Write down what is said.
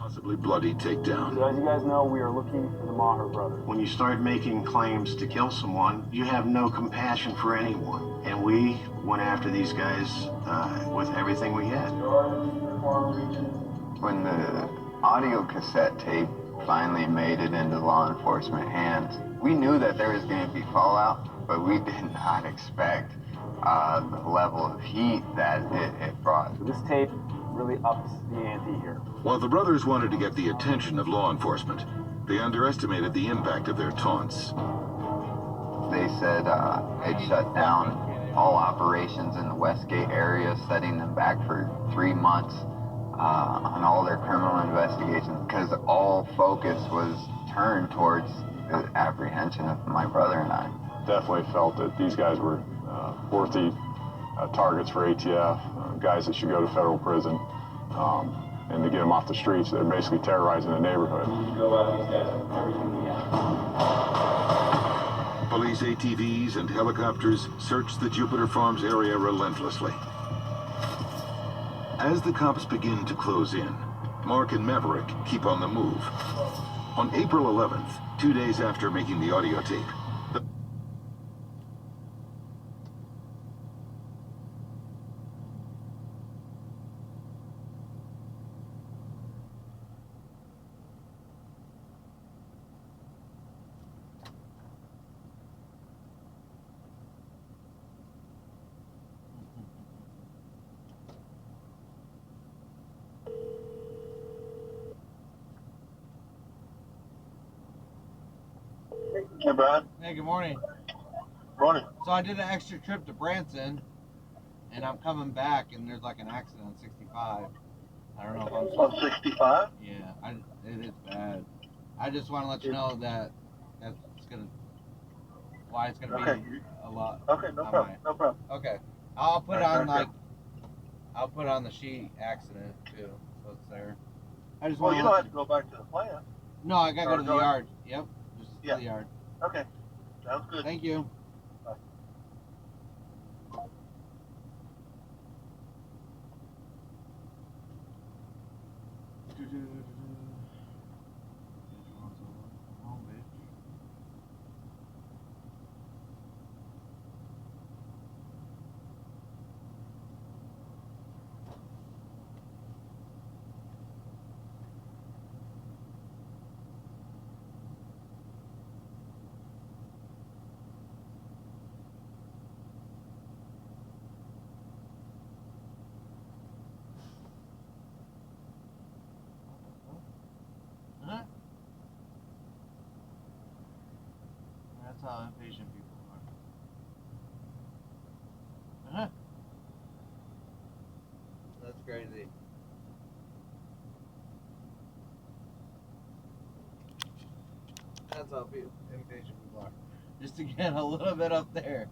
Possibly bloody takedown. So as you guys know, we are looking for the Maher brothers. When you start making claims to kill someone, you have no compassion for anyone. And we went after these guys with everything we had. When the audio cassette tape finally made it into law enforcement hands, we knew that there was going to be fallout, but we did not expect the level of heat that it brought. So this tape really ups the ante here. While the brothers wanted to get the attention of law enforcement, they underestimated the impact of their taunts. They said they'd shut down all operations in the Westgate area, setting them back for 3 months on all their criminal investigations, because all focus was turned towards the apprehension of my brother and I. Definitely felt that these guys were worthy targets for ATF, guys that should go to federal prison, and to get them off the streets, they're basically terrorizing the neighborhood. Police ATVs and helicopters searched the Jupiter Farms area relentlessly. As the cops begin to close in, Mark and Maverick keep on the move. On April 11th, 2 days after making the audio tape, Hey, Brian. Hey, good morning. Morning. So I did an extra trip to Branson, and I'm coming back, and there's like an accident on 65. I don't know if I'm supposed On 65? Yeah, it is bad. I just want to let you know that it's gonna, why it's gonna Okay. be a lot. Okay, no problem. Right. No problem. Okay, I'll put Alright, on alright, like, I'll put on the sheet accident too, so it's there. I just Well, want you to don't have to go back to the plant. No, I gotta go Or to the go- yard. Yep, just Yeah. to the yard. Okay. Sounds good. Thank you. Bye. Huh? That's how impatient people are. Huh? That's crazy. That's how impatient people are. Just to get a little bit up there.